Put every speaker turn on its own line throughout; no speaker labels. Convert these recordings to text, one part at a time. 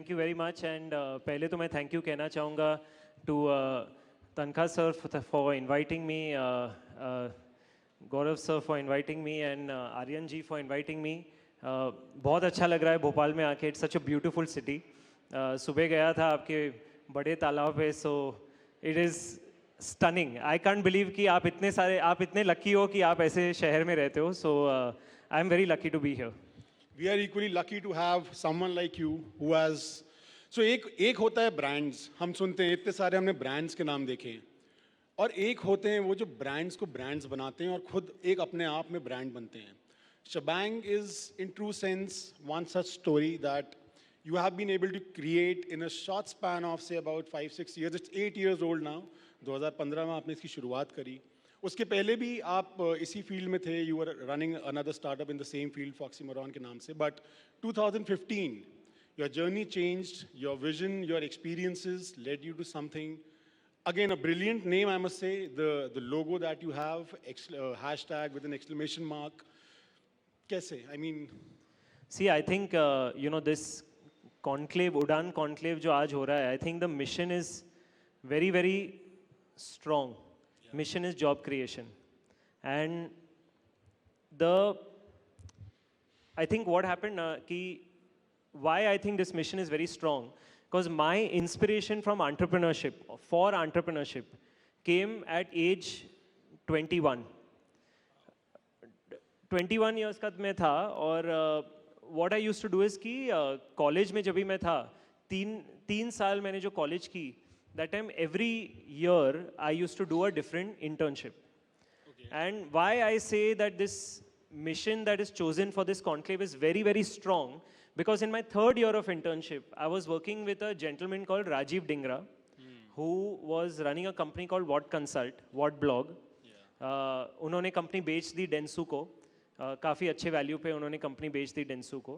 Thank you very much and पहले तो मैं थैंक यू कहना चाहूँगा to Tankha sir for inviting me, Gaurav sir for inviting me and Aryan ji for inviting me. बहुत अच्छा लग रहा है भोपाल में आके, it's such a beautiful city. सुबह गया था आपके बड़े तालाब पे, so it is stunning. I can't believe कि आप इतने लकी हो कि आप ऐसे शहर में रहते हो। So I am very lucky to be here.
We are equally lucky to have someone like you who has so एक होता है ब्रांड्स, हम सुनते हैं इतने सारे हमने ब्रांड्स के नाम देखे हैं, और एक होते हैं वो जो ब्रांड्स को ब्रांड्स बनाते हैं और खुद एक अपने आप में ब्रांड बनते हैं। Shebang is in true sense one such story that you have been able to create in a short span of say about 5-6 years. It's 8 years old now. 2015 में आपने इसकी शुरुआत करी। उसके पहले भी आप इसी फील्ड में थे, you are running another startup in the same field Foxymoron के नाम से, but 2015 your journey changed, your vision, your experiences led you to something, again a brilliant name I must say, the logo that you have, hashtag with an exclamation mark, कैसे, I mean
see I think you know this conclave, Udaan conclave जो आज हो रहा है, I think the mission is very very strong. Mission is job creation, and I think what happened why I think this mission is very strong, because my inspiration from entrepreneurship, for entrepreneurship, came at age 21 years का मैं था, और what I used to do is कि college में जब भी मैं था, तीन साल मैंने जो कॉलेज की, that time every year I used to do a different internship. Okay. And why I say that this mission that is chosen for this conclave is very very strong, because in my third year of internship I was working with a gentleman called Rajiv Dingra, who was running a company called What Consult, What Blog. उन्होंने company बेच दी Dentsu को, काफ़ी अच्छे value पे उन्होंने company बेच दी Dentsu को,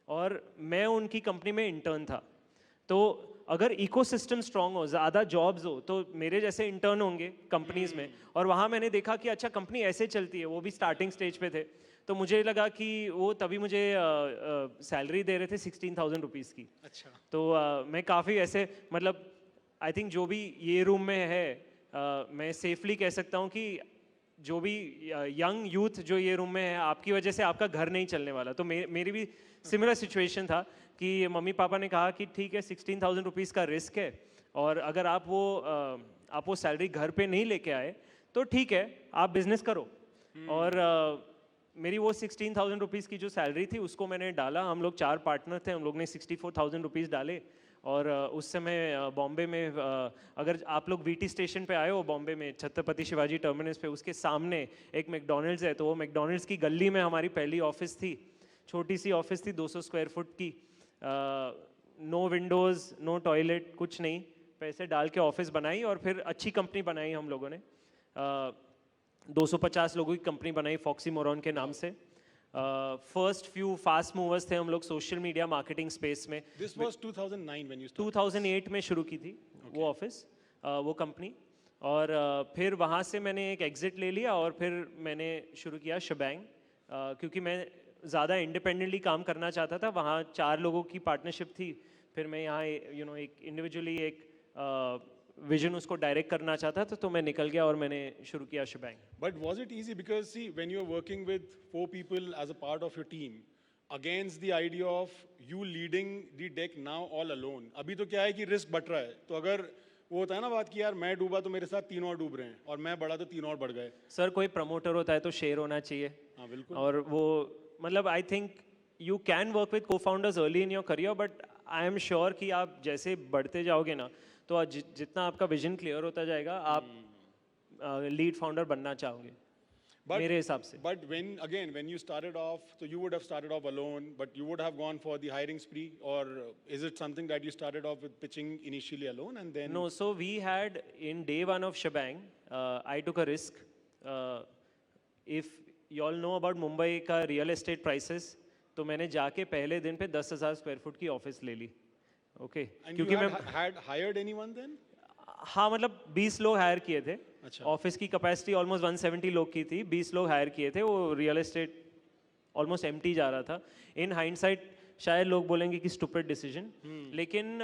और मैं उनकी कंपनी में इंटर्न था। तो अगर इकोसिस्टम स्ट्रांग हो, ज़्यादा जॉब्स हो, तो मेरे जैसे इंटर्न होंगे कंपनीज में, और वहाँ मैंने देखा कि अच्छा कंपनी ऐसे चलती है, वो भी स्टार्टिंग स्टेज पे थे। तो मुझे लगा कि वो तभी मुझे सैलरी दे रहे थे 16,000 रुपीज़ की। अच्छा। तो मैं काफ़ी ऐसे, मतलब आई थिंक जो भी ये रूम में है, मैं सेफली कह सकता हूँ कि जो भी यंग यूथ जो ये रूम में है, आपकी वजह से आपका घर नहीं चलने वाला। तो मेरी भी सिमिलर सिचुएशन था कि मम्मी पापा ने कहा कि ठीक है 16,000 रुपीज़ का रिस्क है, और अगर आप वो सैलरी घर पे नहीं लेके आए तो ठीक है, आप बिजनेस करो। और मेरी वो 16,000 रुपीज़ की जो सैलरी थी उसको मैंने डाला। हम लोग 4 पार्टनर थे, हम लोग ने 64,000 रुपीज़ डाले। और उस समय बॉम्बे में, अगर आप लोग वीटी स्टेशन पे आए हो बॉम्बे में, छत्रपति शिवाजी टर्मिनस पे, उसके सामने एक मैकडॉनल्ड्स है, तो वो मैकडॉनल्ड्स की गली में हमारी पहली ऑफिस थी। छोटी सी ऑफिस थी 200 स्क्वायर फुट की, नो विंडोज़, नो टॉयलेट, कुछ नहीं, पैसे डाल के ऑफिस बनाई, और फिर अच्छी कंपनी बनाई हम लोगों ने। 250 लोगों की कंपनी बनाई फॉक्सीमोरॉन के नाम से। फर्स्ट फ्यू फास्ट मूवर्स थे हम लोग सोशल मीडिया मार्केटिंग स्पेस में।
This was 2009 when you started?
2008 में शुरू की थी वो ऑफिस, वो कंपनी। और फिर वहाँ से मैंने एक एग्जिट ले लिया, और फिर मैंने शुरू किया शेबैंग, क्योंकि मैं ज़्यादा इंडिपेंडेंटली काम करना चाहता था। वहाँ 4 लोगों की पार्टनरशिप थी, फिर मैं यहाँ एक इंडिविजुअली एक विजन उसको डायरेक्ट करना चाहता था, तो मैं निकल गया और मैंने शुरू किया Shebang.
But was it easy, because see when you are working with 4 people as a part of your team against the idea of you leading the deck now all alone, अभी तो क्या है कि रिस्क बढ़ रहा है, तो अगर वो होता है ना बात कि यार मैं डूबा तो मेरे साथ 3 और डूब रहे हैं, और मैं बढ़ा तो 3 और बढ़ गए।
सर कोई प्रमोटर होता है तो शेयर होना चाहिए।
हाँ बिल्कुल।
और वो मतलब I think you can work with co founders early in your career, but I am sure कि आप जैसे बढ़ते जाओगे ना, तो जितना आपका विजन क्लियर होता जाएगा, आप लीड फाउंडर बनना चाहोगे मेरे हिसाब से।
But when you started off, so you would have started off alone, but you would have gone for the hiring spree, or is it something that you started off with pitching initially alone and then?
No, so we had in day one of Shebang, I took a risk. If you all know about Mumbai का real estate prices, तो मैंने जाके पहले दिन पे 10,000 square foot की office ले ली। Okay,
क्योंकि मैं had hired anyone then?
हाँ, मतलब 20 लोग हायर किए थे।
अच्छा।
ऑफिस की कैपेसिटी ऑलमोस्ट 170 लोग की थी, 20 लोग हायर किए थे। वो रियल एस्टेट ऑलमोस्ट एम्प्टी जा रहा था। इन हाइंडसाइट शायद लोग बोलेंगे कि स्टूपिड डिसीजन, लेकिन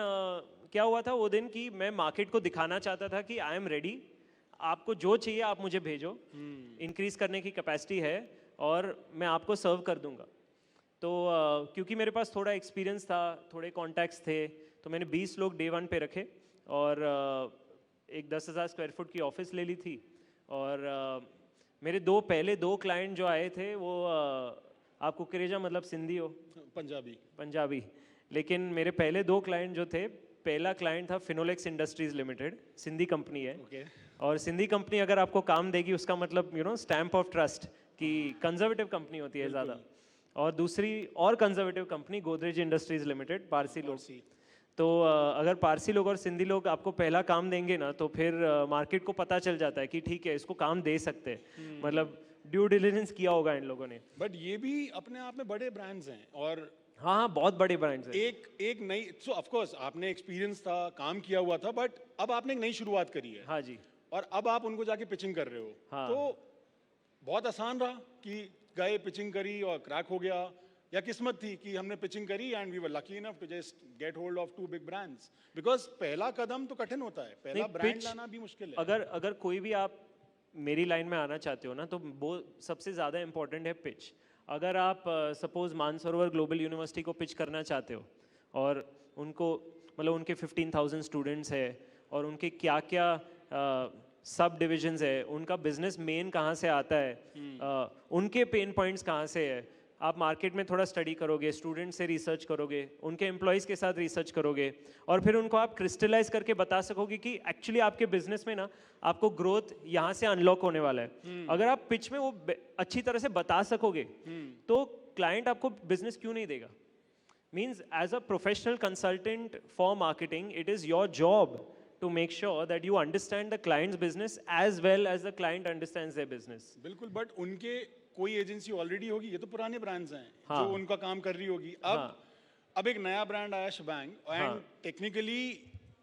क्या हुआ था वो दिन कि मैं मार्केट को दिखाना चाहता था कि आई एम रेडी, आपको जो चाहिए आप मुझे भेजो, इंक्रीज करने की कैपेसिटी है और मैं आपको सर्व कर दूंगा। तो क्योंकि मेरे पास थोड़ा एक्सपीरियंस था, थोड़े कॉन्टैक्ट्स थे, तो मैंने 20 लोग डे 1 पे रखे और एक 10,000 स्क्वायर फुट की ऑफिस ले ली थी। और मेरे पहले दो क्लाइंट जो आए थे वो आप कुकरेजा मतलब सिंधी हो? पंजाबी। लेकिन मेरे पहले दो क्लाइंट जो थे, पहला क्लाइंट था Finolex industries limited, Sindhi company है। और सिंधी कंपनी अगर आपको काम देगी उसका मतलब स्टैम्प ऑफ ट्रस्ट कि कंजर्वेटिव कंपनी होती है ज़्यादा। और दूसरी और conservative company Godrej industries limited, Parsi लोग। तो अगर पारसी लोग और सिंधी लोग आपको पहला काम देंगे ना, तो फिर मार्केट को पता चल जाता है कि ठीक है इसको काम दे सकते हैं, मतलब ड्यू डिलिजेंस किया होगा इन लोगों ने।
बट ये भी अपने आप में बड़े ब्रांड्स हैं और
हाँ, बहुत बड़े ब्रांड्स हैं।
एक नई, सो ऑफ कोर्स आपने एक्सपीरियंस था, काम किया हुआ था, बट अब आपने एक नई शुरुआत करी है।
हाँ जी।
और अब आप उनको जाके पिचिंग कर रहे हो।
हाँ।
तो बहुत आसान रहा कि गए, पिचिंग करी और क्रैक हो गया, या किस्मत थी कि हमने पिचिंग करी and we were lucky enough to just get hold of 2 big brands? Because पहला कदम तो कठिन होता है, पहला ब्रांड लाना भी मुश्किल है।
अगर कोई भी आप मेरी लाइन में आना चाहते हो ना, तो वो सबसे ज़्यादा इंपॉर्टेंट है पिच। अगर आप सपोज मानसरोवर ग्लोबल यूनिवर्सिटी को पिच करना चाहते हो और उनको मतलब उनके 15,000 स्टूडेंट्स है और उनके क्या क्या सब डिविजन्स है, उनका बिजनेस मेन कहाँ से आता है, उनके पेन पॉइंट्स कहाँ से है, आप मार्केट में थोड़ा स्टडी करोगे, स्टूडेंट से रिसर्च करोगे, उनके एम्प्लॉयज़ के साथ रिसर्च करोगे और फिर उनको आप क्रिस्टलाइज करके बता सकोगे कि एक्चुअली आपके बिजनेस में ना आपको ग्रोथ यहाँ से अनलॉक होने वाला है। अगर आप पिच में वो अच्छी तरह से बता सकोगे तो क्लाइंट आपको बिजनेस क्यों नहीं देगा? Means as a professional consultant for marketing, it is your job to make sure that you understand the client's business as well as the client understands their business.
बिल्कुल, बट उनके कोई agency already होगी, ये तो पुराने brands हैं।
हाँ।
जो उनका काम कर रही होगी। अब एक नया ब्रांड आया शबैंग, एंड टेक्निकली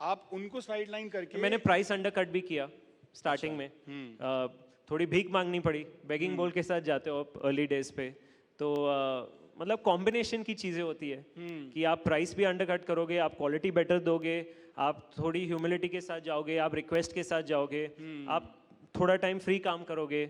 आप उनको साइडलाइन करके
मैंने प्राइस अंडरकट भी किया स्टार्टिंग में। थोड़ी भीख मांगनी पड़ी, बेगिंग बोल के साथ जाते हो आप अर्ली डेज पे, तो मतलब कॉम्बिनेशन की चीज़ें होती है कि आप प्राइस भी अंडरकट करोगे, आप क्वालिटी बेटर दोगे, आप थोड़ी ह्यूमिलिटी के साथ जाओगे, आप रिक्वेस्ट के साथ जाओगे, आप थोड़ा टाइम फ्री काम करोगे,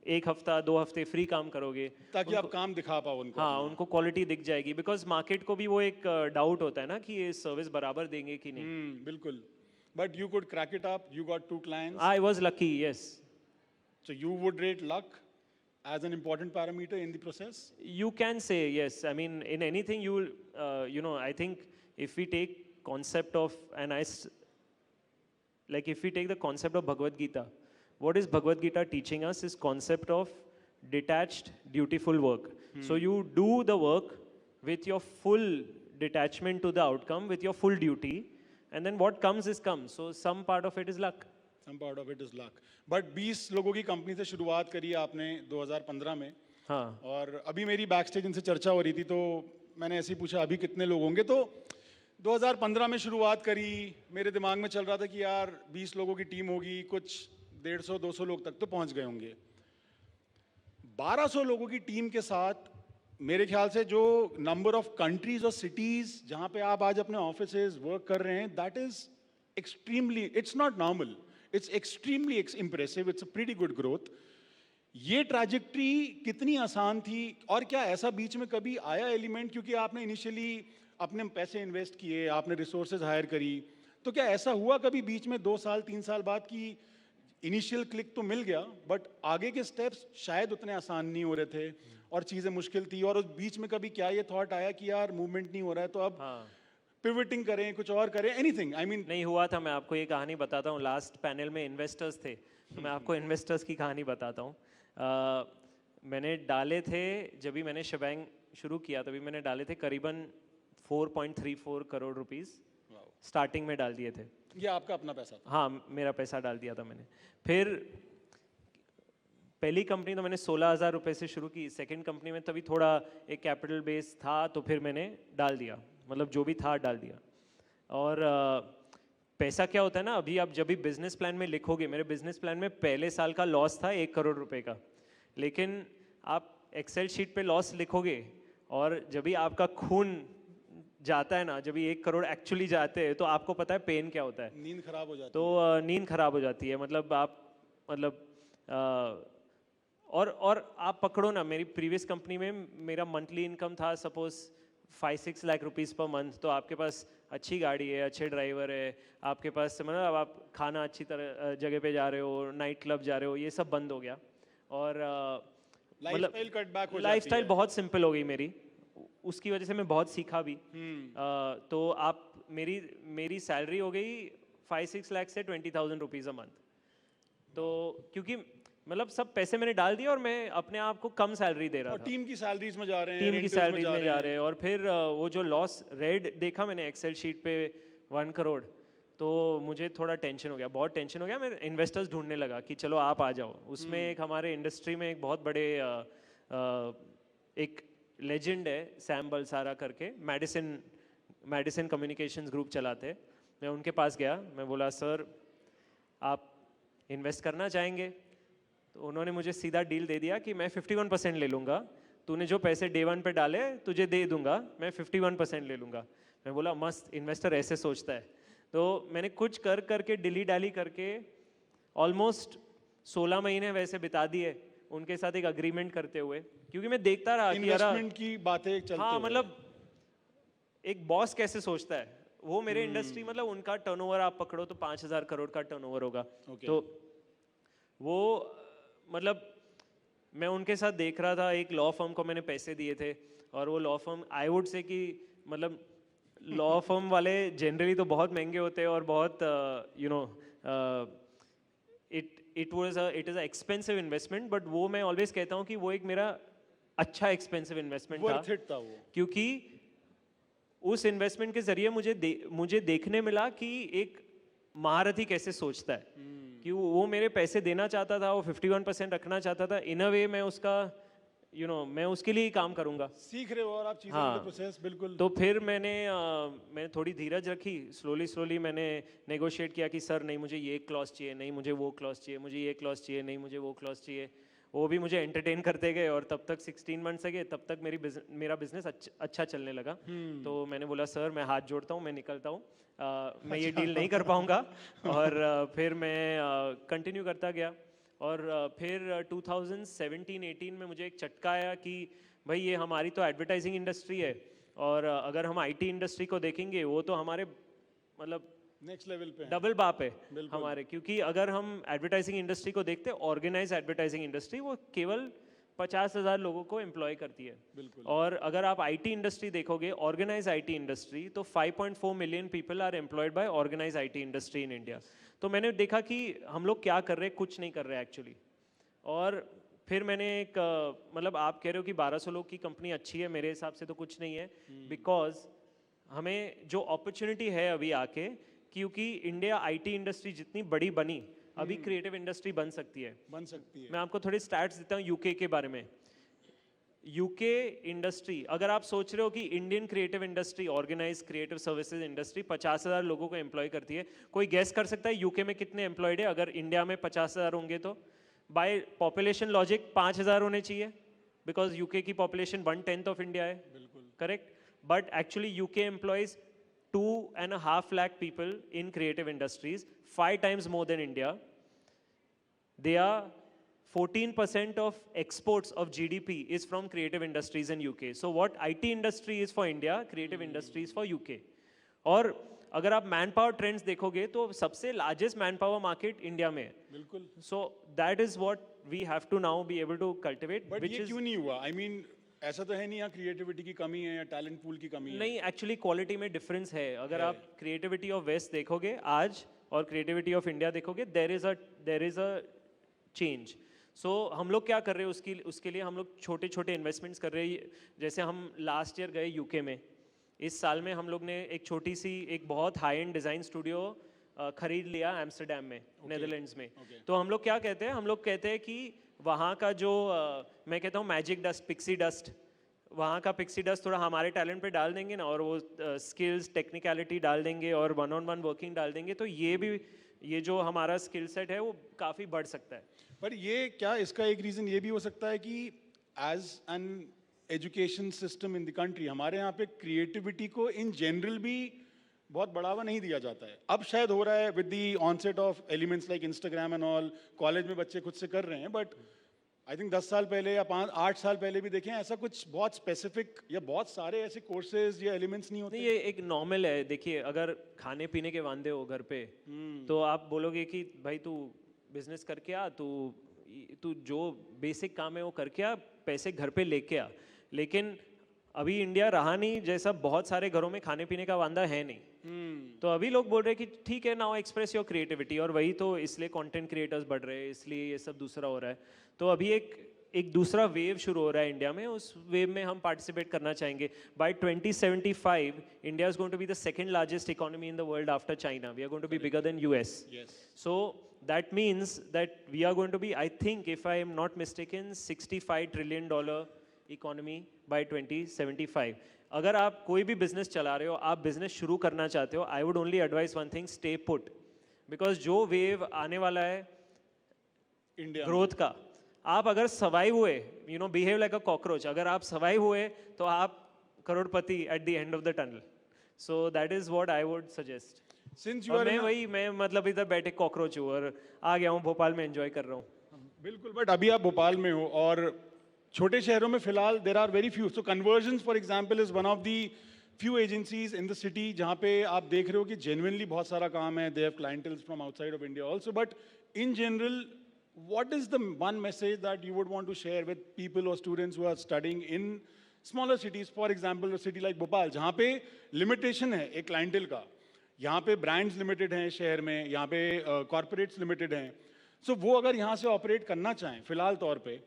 1 हफ्ता 2 हफ्ते फ्री काम करोगे
ताकि आप काम दिखा पाओ उनको।
हाँ, उनको क्वालिटी दिख जाएगी, बिकॉज मार्केट को भी वो एक डाउट होता है ना कि ये सर्विस बराबर देंगे कि नहीं।
बिल्कुल, but you could crack it up, you got 2 clients.
I was lucky, yes.
So you would rate luck as an important parameter in the process?
You can say yes. I mean, in anything you will, I think if we take concept of, if we take the concept of Bhagavad Gita, what is Bhagavad Gita teaching us is concept of detached, dutiful work. So you do the work with your full detachment to the outcome, with your full duty, and then what comes is comes. So some part of it is luck.
Some part of it is luck. But 20 लोगों की company से शुरुआत करी आपने 2015 में।
हाँ।
और अभी मेरी बैक स्टेज इनसे चर्चा हो रही थी, तो मैंने ऐसे ही पूछा अभी कितने लोग होंगे, तो 2015 में शुरुआत करी, मेरे दिमाग में चल रहा था कि यार 20 लोगों की टीम होगी, कुछ 150-200 लोग तक तो पहुंच गए होंगे। 1200 लोगों की टीम के साथ मेरे ख्याल से जो नंबर ऑफ कंट्रीज और सिटीज जहां पे आप आज अपने ऑफिसेज वर्क कर रहे हैं, that is extremely, it's not normal, it's extremely impressive, it's a pretty good growth. ये ट्रैजेक्टरी कितनी आसान थी, और क्या ऐसा बीच में कभी आया एलिमेंट, क्योंकि आपने इनिशियली अपने पैसे इन्वेस्ट किए, आपने रिसोर्सेज हायर करी, तो क्या ऐसा हुआ कभी बीच में 2 साल 3 साल बाद कि इनिशियल क्लिक तो मिल गया बट आगे के स्टेप्स शायद उतने आसान नहीं हो रहे थे और चीज़ें मुश्किल थी, और उस बीच में कभी क्या ये थॉट आया कि यार मूवमेंट नहीं हो रहा है तो अब पिवटिंग करें, कुछ और करें, एनीथिंग? आई मीन
नहीं हुआ था। मैं आपको ये कहानी बताता हूँ। लास्ट पैनल में इन्वेस्टर्स थे, तो मैं आपको इन्वेस्टर्स की कहानी बताता हूँ। मैंने डाले थे, जब भी मैंने शबैंग शुरू किया तभी मैंने डाले थे करीबन 4.34 करोड़ रुपीस स्टार्टिंग में डाल दिए थे।
ये आपका अपना पैसा था?
हाँ, मेरा पैसा डाल दिया था मैंने। फिर पहली कंपनी तो मैंने 16,000 रुपये से शुरू की, सेकंड कंपनी में तभी थोड़ा एक कैपिटल बेस था, तो फिर मैंने डाल दिया, मतलब जो भी था डाल दिया। और पैसा क्या होता है ना, अभी आप जब भी बिजनेस प्लान में लिखोगे, मेरे बिजनेस प्लान में पहले साल का लॉस था 1 करोड़ रुपए का, लेकिन आप एक्सेल शीट पे लॉस लिखोगे और जब भी आपका खून जाता है ना, जब भी 1 करोड़ एक्चुअली जाते हैं, तो आपको पता है पेन क्या होता है।
नींद खराब हो जाती
तो
है।
नींद खराब हो जाती है, मतलब आप, मतलब और आप पकड़ो ना, मेरी प्रीवियस कंपनी में मेरा मंथली इनकम था suppose 5-6 lakh rupees per month. तो आपके पास अच्छी गाड़ी है, अच्छे ड्राइवर है, आपके पास मतलब अब आप खाना अच्छी तरह जगह पे जा रहे हो, नाइट क्लब जा रहे हो, ये सब बंद हो गया। और मतलब
लाइफस्टाइल कट बैक हो जाती
लाइफस्टाइल
है।
बहुत सिंपल हो गई मेरी, उसकी वजह से मैं बहुत सीखा भी। तो आप मेरी मेरी सैलरी हो गई 5-6 लाख से 20,000 रुपीज़ अ मंथ। तो क्योंकि मतलब सब पैसे मैंने डाल दिए और मैं अपने आप को कम सैलरी दे रहा
और
था,
टीम की सैलरीज में जा रहे हैं,
टीम की
रेंटल्स में
सैलरीज
जा
में
रहे
जा
हैं।
रहे हैं। और फिर वो जो लॉस रेड देखा मैंने एक्सेल शीट पे 1 करोड़, तो मुझे थोड़ा टेंशन हो गया, बहुत टेंशन हो गया। मैं इन्वेस्टर्स ढूंढने लगा कि चलो आप आ जाओ। उसमें एक हमारे इंडस्ट्री में एक बहुत बड़े एक लेजेंड है सैम बलसारा करके, मेडिसिन मेडिसिन कम्युनिकेशंस ग्रुप चलाते हैं। मैं उनके पास गया, मैं बोला सर आप इन्वेस्ट करना चाहेंगे? तो उन्होंने मुझे सीधा डील दे दिया कि मैं 51% ले लूँगा, तूने जो पैसे डे 1 पे डाले तुझे दे दूंगा, मैं 51% ले लूँगा। मैं बोला मस्त, इन्वेस्टर ऐसे सोचता है। तो मैंने कुछ कर करके डिली डाली करके ऑलमोस्ट 16 महीने वैसे बिता दिए उनके साथ एक अग्रीमेंट करते हुए, क्योंकि मैं देखता रहा कि यार
इन्वेस्टमेंट की बातें चलते
हाँ,
हुए।
मतलब एक बॉस कैसे सोचता है वो, मेरे इंडस्ट्री मतलब उनका टर्नओवर आप पकड़ो तो 5,000 करोड़ का टर्नओवर होगा।
Okay.
तो वो मतलब मैं उनके साथ देख रहा था, एक लॉ फर्म को मैंने पैसे दिए थे, और वो लॉ फर्म आई वुड से कि मतलब लॉ फर्म वाले जनरली तो बहुत महंगे होते हैं और बहुत you know it is a expensive investment. But वो मैं ऑलवेज कहता हूँ कि वो एक मेरा अच्छा एक्सपेंसिव इन्वेस्टमेंट था,
वर्थ इट था वो।
क्योंकि उस इन्वेस्टमेंट के जरिए मुझे देखने मिला कि एक महारथी कैसे सोचता है। कि वो मेरे पैसे देना चाहता था, वो 51% रखना चाहता था। इन अ वे मैं उसका मैं उसके लिए ही काम करूँगा।
सीख रहे हो और आप चीजें
हाँ।
इन प्रोसेस बिल्कुल।
तो फिर मैंने थोड़ी धीरज रखी, स्लोली स्लोली मैंने नेगोशिएट किया कि सर नहीं मुझे ये क्लॉज चाहिए, नहीं मुझे वो क्लॉज चाहिए, मुझे ये क्लॉज चाहिए, नहीं मुझे वो क्लॉज चाहिए। वो भी मुझे एंटरटेन करते गए, और तब तक 16 मंथ्स से गए, तब तक मेरा बिजनेस अच्छा चलने लगा। तो मैंने बोला सर मैं हाथ जोड़ता हूँ, मैं निकलता हूँ, मैं ये डील नहीं कर पाऊँगा। और फिर मैं कंटिन्यू करता गया। और फिर 2017-18 में मुझे एक चटका आया कि भाई ये हमारी तो एडवर्टाइजिंग इंडस्ट्री है, और अगर हम आईटी इंडस्ट्री को देखेंगे वो तो हमारे मतलब
नेक्स्ट लेवल पे हैं।
डबल बाप है
बिल्कुल।
हमारे। क्योंकि अगर हम एडवर्टाइजिंग इंडस्ट्री को देखते हैं, ऑर्गेनाइज एडवर्टाइजिंग इंडस्ट्री, वो केवल 50,000 लोगों को एम्प्लॉय करती है।
बिल्कुल।
और अगर आप आईटी इंडस्ट्री देखोगे, ऑर्गेनाइज आईटी इंडस्ट्री, तो 5.4 million people are employed by organise IT industry in India. तो मैंने देखा कि हम लोग क्या कर रहे हैं, कुछ नहीं कर रहे एक्चुअली। और फिर मैंने एक मतलब आप कह रहे हो कि 1200 लोग की कंपनी अच्छी है, मेरे हिसाब से तो कुछ नहीं है। बिकॉज हमें जो अपॉर्चुनिटी है अभी आके, क्योंकि इंडिया आईटी इंडस्ट्री जितनी बड़ी बनी, अभी क्रिएटिव इंडस्ट्री बन सकती है।
बन सकती है।
मैं आपको थोड़ी स्टैट्स देता हूँ यूके के बारे में। यूके इंडस्ट्री, अगर आप सोच रहे हो कि Indian creative industry, organise creative services industry 50,000 लोगों को एम्प्लॉय करती है, कोई गेस कर सकता है यूके में कितने एम्प्लॉयड है? अगर इंडिया में 50,000 होंगे तो बाय पॉपुलेशन लॉजिक 5,000 होने चाहिए, बिकॉज यूके की पॉपुलेशन 1/10 ऑफ इंडिया है।
बिल्कुल।
Correct. But actually UK employees 2.5 lakh people in creative industries, 5 times more than India. They are 14% of exports of GDP is from creative industries in UK. So what IT industry is for India, creative industry is for UK. और अगर आप man power trends देखोगे तो सबसे largest manpower market India में है।
बिल्कुल।
So that is what we have to now be able to cultivate,
but
which
ये
इज
क्यों नहीं हुआ? आई मीन ऐसा तो है नहीं यहाँ क्रिएटिविटी की कमी है या टैलेंट पूल की कमी है।
नहीं, एक्चुअली क्वालिटी में डिफरेंस है। अगर
है।
आप क्रिएटिविटी ऑफ वेस्ट देखोगे आज और क्रिएटिविटी ऑफ इंडिया देखोगे, देर इज अ चेंज। सो हम लोग क्या कर रहे हैं, उसके लिए हम लोग छोटे छोटे इन्वेस्टमेंट्स कर रहे हैं। जैसे हम लास्ट ईयर गए यूके में, इस साल में हम लोग ने एक छोटी सी, एक बहुत हाई एंड डिज़ाइन स्टूडियो खरीद लिया एम्स्टरडेम में, नेदरलैंड्स में। तो हम लोग क्या कहते हैं, हम लोग कहते हैं कि वहाँ का जो मैं कहता हूँ मैजिक डस्ट, पिक्सी डस्ट, वहाँ का पिक्सी डस्ट थोड़ा हमारे टैलेंट पे डाल देंगे ना, और वो स्किल्स टेक्निकलिटी डाल देंगे और 1-on-1 वर्किंग डाल देंगे, तो ये जो हमारा स्किल सेट है वो काफ़ी बढ़ सकता है।
पर ये क्या इसका एक रीजन ये भी हो सकता है कि as an education system in the country, हमारे यहाँ पे क्रिएटिविटी को इन जनरल भी बहुत बढ़ावा नहीं दिया जाता है. अब शायद हो रहा है with the onset of elements like Instagram and all, college में बच्चे खुद से कर रहे हैं, बट आई थिंक 10 साल पहले या 8 साल पहले भी देखें ऐसा कुछ बहुत स्पेसिफिक या बहुत सारे ऐसे कोर्सेज या एलिमेंट्स नहीं होते.
नहीं, ये एक नॉर्मल है. देखिए, अगर खाने पीने के वांदे हो घर पे, तो आप बोलोगे कि भाई तू बिजनेस करके आ, तू जो बेसिक काम है वो करके आ, पैसे घर पे लेके आ. लेकिन अभी इंडिया रहा नहीं जैसा, बहुत सारे घरों में खाने पीने का वांदा है नहीं. तो अभी लोग बोल रहे हैं कि ठीक है, नाउ एक्सप्रेस योर क्रिएटिविटी. और वही तो इसलिए कंटेंट क्रिएटर्स बढ़ रहे हैं, इसलिए ये सब दूसरा हो रहा है. तो अभी एक दूसरा वेव शुरू हो रहा है इंडिया में, उस वेव में हम पार्टिसिपेट करना चाहेंगे. By 2075 India is going to be the second largest economy in the world after China. We are going to be bigger than US. So that means that we are going to be, I think if I am not mistaken, $65 trillion economy by 2075. अगर आप कोई भी business चला रहे हो, आप business शुरू करना चाहते हो, I would only advice one thing, stay put. Because जो वेव आने वाला है
इंडिया
ग्रोथ का, आप अगर सर्वाइव हुए, you know, behave like a cockroach, अगर आप सर्वाइव हुए तो आप करोड़पति at the end of the tunnel. So that is what I would suggest.
Since you
और
आर
मैं मतलब इधर बैठे कॉकरोच हूँ और आ गया हूँ भोपाल में, एंजॉय कर रहा हूँ.
बिल्कुल, बट अभी आप भोपाल में हो और छोटे शहरों में फिलहाल there are very few. So Convergence for example is one of the few agencies in the city जहाँ पे आप देख रहे हो कि जेन्युइनली बहुत सारा काम है. They have clientele from outside of India also, but in general what is the one message that you would want to share with people or students who are studying in smaller cities, for example a city like Bhopal, जहाँ पे limitation है एक clientele का, यहाँ पे brands limited हैं शहर में, यहाँ पे corporates limited हैं. So वो अगर यहाँ से operate करना चाहें फिलहाल तौर पे,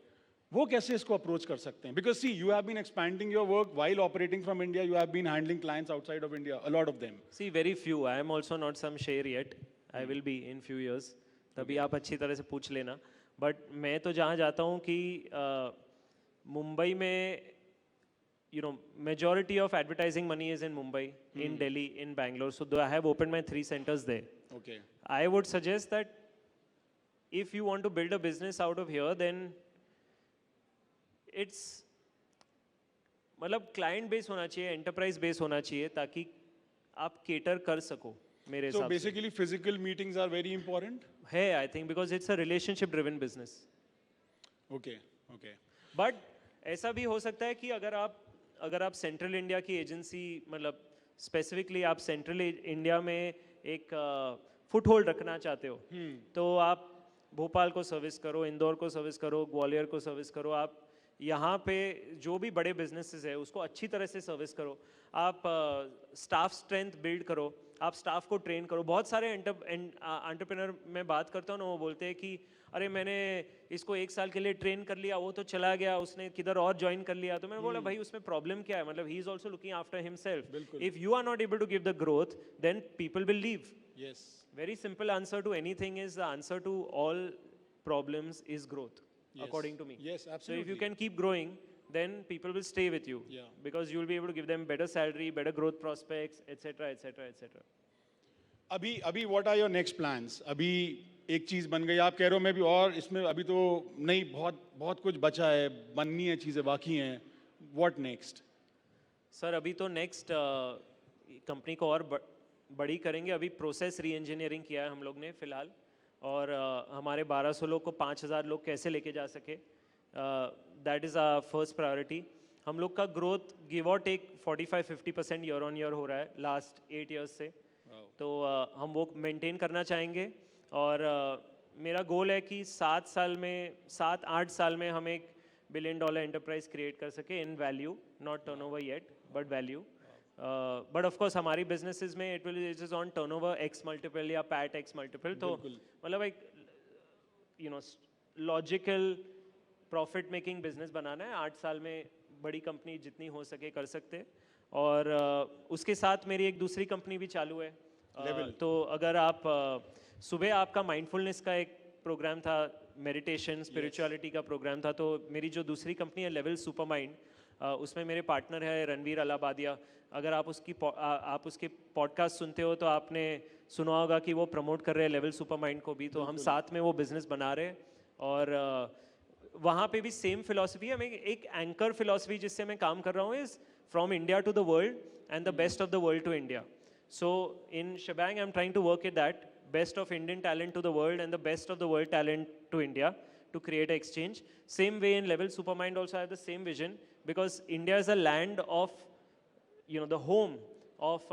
वो कैसे इसको approach कर सकते हैं? Because see, you have been expanding your work while operating from India, you have been handling clients outside of India, a lot of them.
See, very few. I am also not some share yet. I will be in few years. तभी आप अच्छी तरह से पूछ लेना. But मैं तो जहाँ जाता हूँ कि मुंबई में, you know, majority of advertising money is in Mumbai, in Delhi, in Bangalore. So I have opened my 3 centers there.
Okay.
I would suggest that if you want to build a business out of here, then it's मतलब client base होना चाहिए, enterprise base होना चाहिए, ताकि आप cater कर सको. मेरे
So
हिसाब से
basically physical meetings are very important.
है, I think, because it's a relationship driven business.
Okay, okay.
But ऐसा भी हो सकता है कि अगर आप सेंट्रल इंडिया की एजेंसी, मतलब स्पेसिफिकली आप सेंट्रल इंडिया में एक फुट होल्ड रखना चाहते हो, तो आप भोपाल को सर्विस करो, इंदौर को सर्विस करो, ग्वालियर को सर्विस करो. आप यहाँ पे जो भी बड़े बिजनेसेस है उसको अच्छी तरह से सर्विस करो. आप स्टाफ स्ट्रेंथ बिल्ड करो, आप स्टाफ को ट्रेन करो. बहुत सारे एंटरप्रेन्योर में बात करता हूँ ना, वो बोलते हैं कि अरे मैंने इसको 1 साल के लिए ट्रेन कर लिया, वो तो चला गया, उसने किधर और ज्वाइन कर लिया. तो मैंने बोला भाई उसमें प्रॉब्लम क्या है? मतलब he is also looking after himself. If you are not able to give the growth, then people will leave.
Yes.
Very simple answer to anything is, the answer to all problems is growth,
Yes.
according to me.
Yes,
So if
absolutely.
you can keep growing, then people will stay with you.
Yeah.
Because you will be able to give them better salary, better growth prospects, etc., etc., etc.
अभी what are your next plans? अभी एक चीज बन गई, आप कह रहे हो मैं भी, और इसमें अभी तो नहीं, बहुत कुछ बचा है, बननी है, चीजें बाकी हैं. What next?
सर अभी तो नेक्स्ट कंपनी को और बड़ी करेंगे. अभी प्रोसेस री इंजीनियरिंग किया है हम लोग ने फिलहाल, और हमारे 1200 लोग को 5000 लोग कैसे लेके जा सके, that is our first priority. हम लोग का ग्रोथ गिव और टेक 45-50% ईयर ऑन ईयर हो रहा है लास्ट 8 ईयर्स से. तो हम वो मेंटेन करना चाहेंगे. और मेरा गोल है कि 7-8 साल में हम एक $1 बिलियन एंटरप्राइज क्रिएट कर सके in value, not turnover yet but value. But of course हमारी बिजनेसेस में it is on turnover X multiple या पैट X मल्टीपल. तो मतलब एक you know logical profit making business बनाना है. 8 साल में बड़ी कंपनी जितनी हो सके कर सकते. और उसके साथ मेरी एक दूसरी कंपनी भी चालू है. तो अगर आप सुबह आपका माइंडफुलनेस का एक प्रोग्राम था, मेडिटेशन स्पिरिचुअलिटी का प्रोग्राम था, तो मेरी जो दूसरी कंपनी है लेवल सुपर माइंड, उसमें मेरे पार्टनर है रणवीर अलाबादिया. अगर आप उसके पॉडकास्ट सुनते हो तो आपने सुना होगा कि वो प्रमोट कर रहे हैं लेवल सुपर माइंड को भी. तो हम साथ में वो बिजनेस बना रहे हैं. और वहाँ पे भी सेम फिलोसफी है, मैं एक एंकर फिलोसफी जिससे मैं काम कर रहा हूँ is from India to the world and the best of the world to India. So in Shebang, I'm trying to work at that best of Indian talent to the world and the best of the world talent to India to create an exchange. Same way in Level Supermind also I have the same vision because India is a land of, you know, the home of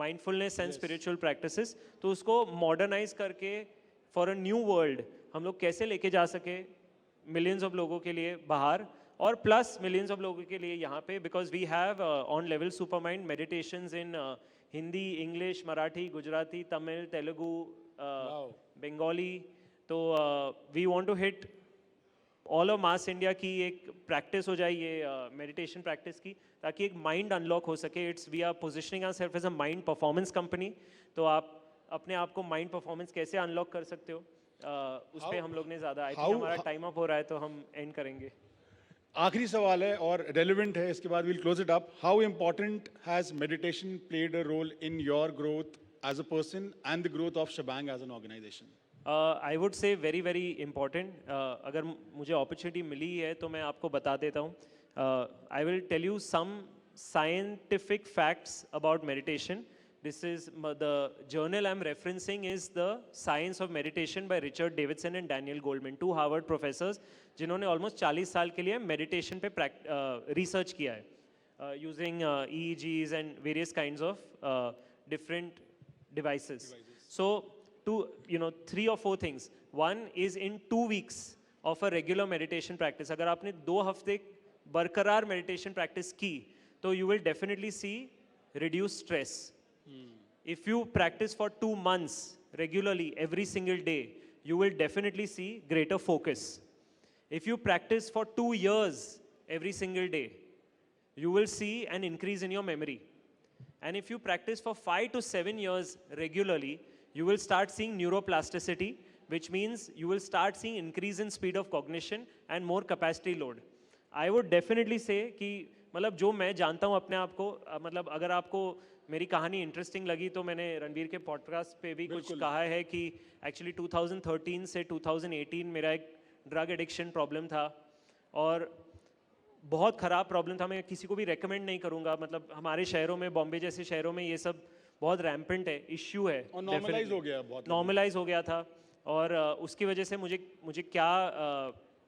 mindfulness and spiritual practices. तो उसको modernize करके for a new world हम लोग कैसे लेके जा सके millions of लोगों के लिए बाहर और plus millions of लोगों के लिए यहाँ पे, because we have on Level Supermind meditations in Hindi, English, Marathi, Gujarati, Tamil, Telugu, Bengali. तो we want to hit all of mass India की एक प्रैक्टिस हो जाए ये मेडिटेशन प्रैक्टिस की, ताकि एक माइंड अनलॉक हो सके. It's we are positioning our self as a mind performance company. तो आप अपने आप को माइंड परफॉर्मेंस कैसे अनलॉक कर सकते हो, उस पर हम लोग ने ज़्यादा, आई थिंक हमारा टाइम अप हो रहा है तो हम एंड करेंगे.
आखिरी सवाल है और रेलेवेंट है, इसके बाद we'll close it up. How important has meditation played a role in your growth as a person and the growth of Shebang as an organization?
I would से वेरी वेरी इंपॉर्टेंट. अगर मुझे opportunity मिली है तो मैं आपको बता देता हूँ. I will tell you some scientific facts about meditation. This is the journal I'm referencing is the Science of Meditation by Richard Davidson and Daniel Goleman, two Harvard professors जिन्होंने almost 40 साल के लिए meditation पे research किया है, using EEGs and various kinds of different devices. So three or four things. One is in 2 weeks of a regular meditation practice. अगर आपने 2 हफ्ते बरकरार meditation practice की तो you will definitely see reduced stress. If you practice for 2 months regularly every single day, you will definitely see greater focus. If you practice for 2 years every single day, you will see an increase in your memory. And if you practice for 5 to 7 years regularly, you will start seeing neuroplasticity, which means you will start seeing increase in speed of cognition and more capacity load. I would definitely say कि मतलब जो मैं जानता हूँ अपने आप को, मतलब अगर आपको मेरी कहानी इंटरेस्टिंग लगी तो मैंने रणवीर के पॉडकास्ट पे भी कुछ कहा है कि एक्चुअली 2013 से 2018 मेरा एक ड्रग एडिक्शन प्रॉब्लम था और बहुत ख़राब प्रॉब्लम था. मैं किसी को भी रेकमेंड नहीं करूँगा. मतलब हमारे शहरों में, बॉम्बे जैसे शहरों में ये सब बहुत रैम्पेंट है, इश्यू है,
और नॉर्मलाइज हो गया, बहुत
नॉर्मलाइज हो गया था. और उसकी वजह से मुझे क्या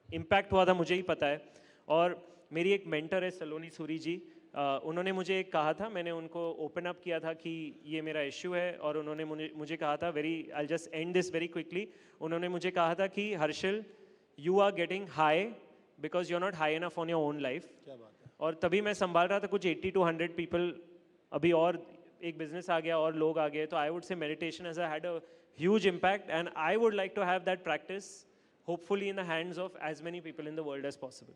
इम्पैक्ट हुआ था मुझे ही पता है. और मेरी एक मेंटर है सलोनी सूरी जी, उन्होंने मुझे एक कहा था, मैंने उनको ओपन अप किया था कि ये मेरा इश्यू है और उन्होंने मुझे कहा था, I just and this very quickly, उन्होंने मुझे कहा था कि Harshal you are getting high because you are not high enough on your own life.
क्या बात है.
और तभी मैं संभाल रहा था कुछ 80 to 100 पीपल, अभी और एक बिजनेस आ गया और लोग आ गए. तो I would say meditation has had a huge impact and I would like to have that practice hopefully in the hands of as many people in the world as possible.